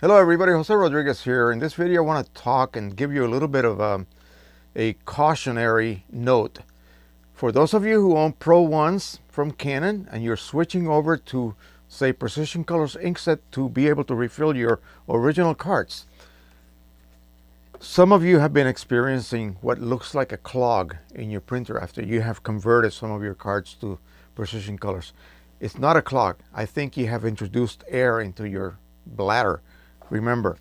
Hello everybody, Jose Rodriguez here. In this video I want to talk and give you a little bit of a cautionary note. For those of you who own Pro 1s from Canon and you're switching over to, say, Precision Colors inkset to be able to refill your original cards, some of you have been experiencing what looks like a clog in your printer after you have converted some of your cards to Precision Colors. It's not a clog. I think you have introduced air into your bladder. Remember,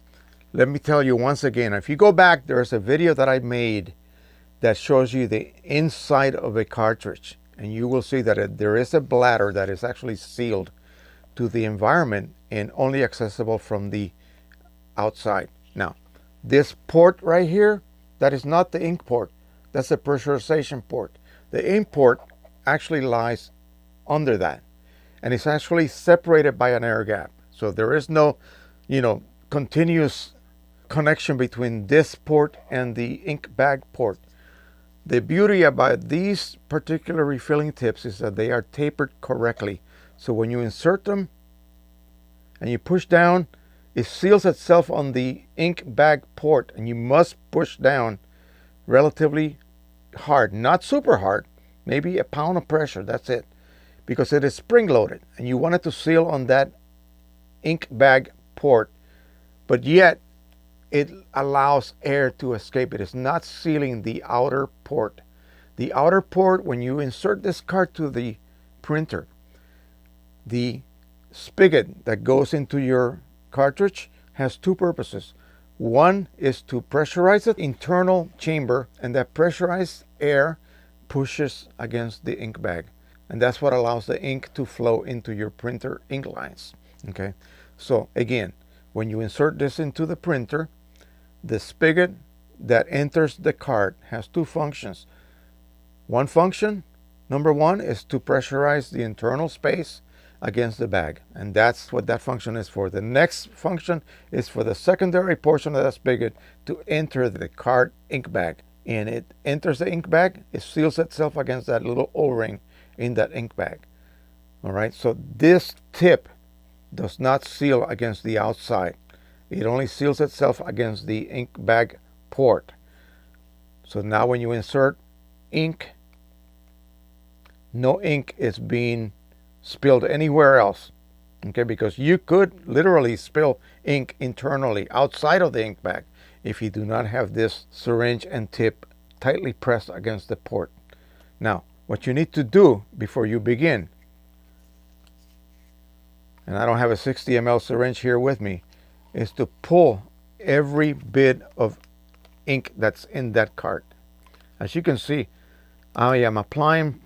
let me tell you once again, if you go back, there's a video that I made that shows you the inside of a cartridge, and you will see that there is a bladder that is actually sealed to the environment and only accessible from the outside. Now, this port right here, that is not the ink port. That's a pressurization port. The ink port actually lies under that, and it's actually separated by an air gap. So there is no, continuous connection between this port and the ink bag port. The beauty about these particular refilling tips is that they are tapered correctly. So when you insert them and you push down, it seals itself on the ink bag port, and you must push down relatively hard, not super hard, maybe a pound of pressure, that's it, because it is spring loaded and you want it to seal on that ink bag port, but yet it allows air to escape. It is not sealing the outer port. The outer port, when you insert this card to the printer, the spigot that goes into your cartridge has two purposes. One is to pressurize the internal chamber, and that pressurized air pushes against the ink bag, and that's what allows the ink to flow into your printer ink lines. Okay, so again, when you insert this into the printer, the spigot that enters the card has two functions. One function, number one, is to pressurize the internal space against the bag, and that's what that function is for. The next function is for the secondary portion of that spigot to enter the card ink bag, and it enters the ink bag, it seals itself against that little O-ring in that ink bag. All right, so this tip does not seal against the outside. It only seals itself against the ink bag port. So now when you insert ink, no ink is being spilled anywhere else. Okay, because you could literally spill ink internally outside of the ink bag if you do not have this syringe and tip tightly pressed against the port. Now, what you need to do before you begin, and I don't have a 60 ml syringe here with me, is to pull every bit of ink that's in that card. As you can see, I am applying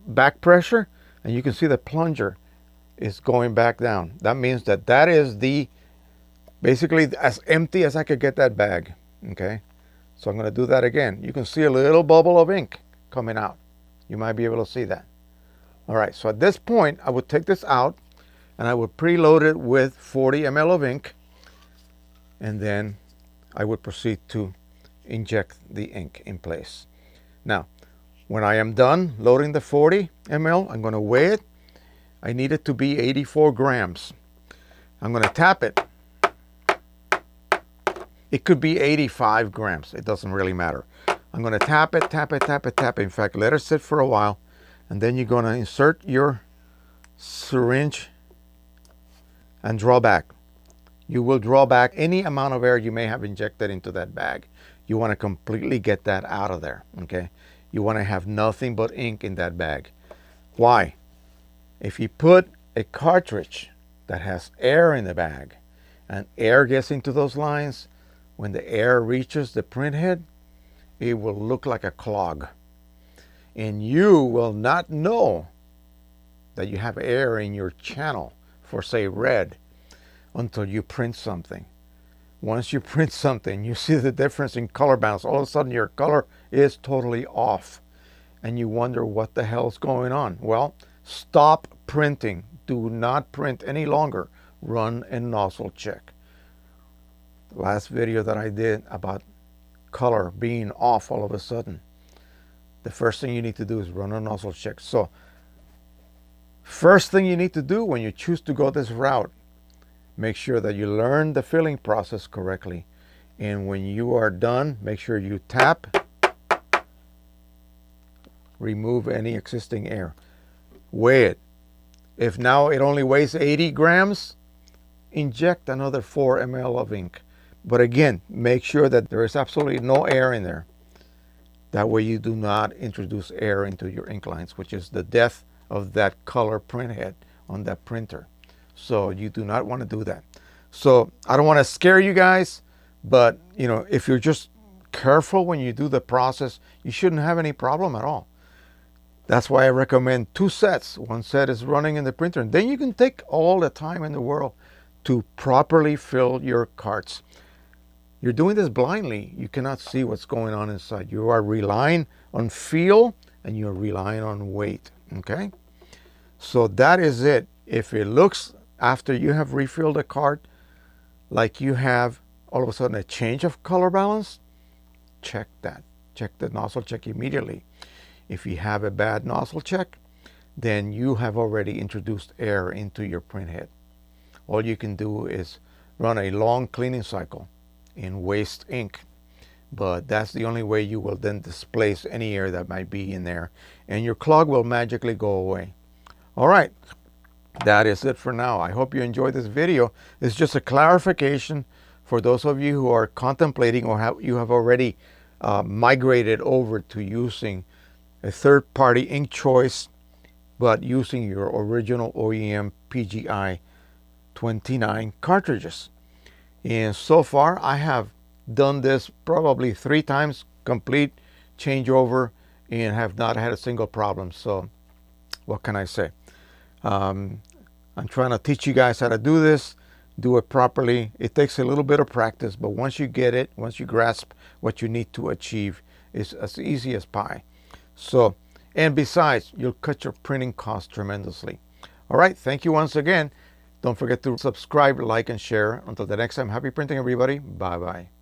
back pressure, and you can see the plunger is going back down. That means that that is basically as empty as I could get that bag. Okay, so I'm going to do that again. You can see a little bubble of ink coming out. You might be able to see that. All right, so at this point, I would take this out and I would preload it with 40 ml of ink, and then I would proceed to inject the ink in place. Now, when I am done loading the 40 ml, I'm going to weigh it. I need it to be 84 grams. I'm going to tap it. It could be 85 grams. It doesn't really matter. I'm going to tap it, tap it, tap it, tap it. In fact, let it sit for a while, and then you're going to insert your syringe and draw back. You will draw back any amount of air you may have injected into that bag. You want to completely get that out of there, okay? You want to have nothing but ink in that bag. Why? If you put a cartridge that has air in the bag and air gets into those lines, when the air reaches the print head, it will look like a clog. And you will not know that you have air in your channel for, say, red, until you print something. Once you print something, you see the difference in color balance. All of a sudden your color is totally off, and you wonder what the hell's going on. Well, stop printing. Do not print any longer. Run a nozzle check. The last video that I did about color being off all of a sudden, the first thing you need to do is run a nozzle check. So first thing you need to do when you choose to go this route, make sure that you learn the filling process correctly. And when you are done, make sure you tap, remove any existing air. Weigh it. If now it only weighs 80 grams, inject another 4 ml of ink. But again, make sure that there is absolutely no air in there. That way you do not introduce air into your ink lines, which is the death of that color print head on that printer. So you do not want to do that. So I don't want to scare you guys, but if you're just careful when you do the process, you shouldn't have any problem at all. That's why I recommend 2 sets. One set is running in the printer, and then you can take all the time in the world to properly fill your carts. You're doing this blindly. You cannot see what's going on inside. You are relying on feel and you're relying on weight, okay? So that is it. If it looks, after you have refilled a cart, like you have all of a sudden a change of color balance, check that. Check the nozzle check immediately. If you have a bad nozzle check, then you have already introduced air into your print head. All you can do is run a long cleaning cycle in waste ink, but that's the only way you will then displace any air that might be in there, and your clog will magically go away. All right, that is it for now. I hope you enjoyed this video. It's just a clarification for those of you who are contemplating or you have already migrated over to using a third-party ink choice, but using your original OEM PGI 29 cartridges. And so far I have done this probably 3 times complete changeover and have not had a single problem. So what can I say? I'm trying to teach you guys how to do this, do it properly. It takes a little bit of practice, but once you get it, once you grasp what you need to achieve, it's as easy as pie. So, and besides, you'll cut your printing costs tremendously. All right, thank you once again. Don't forget to subscribe, like, and share. Until the next time, happy printing, everybody. Bye-bye.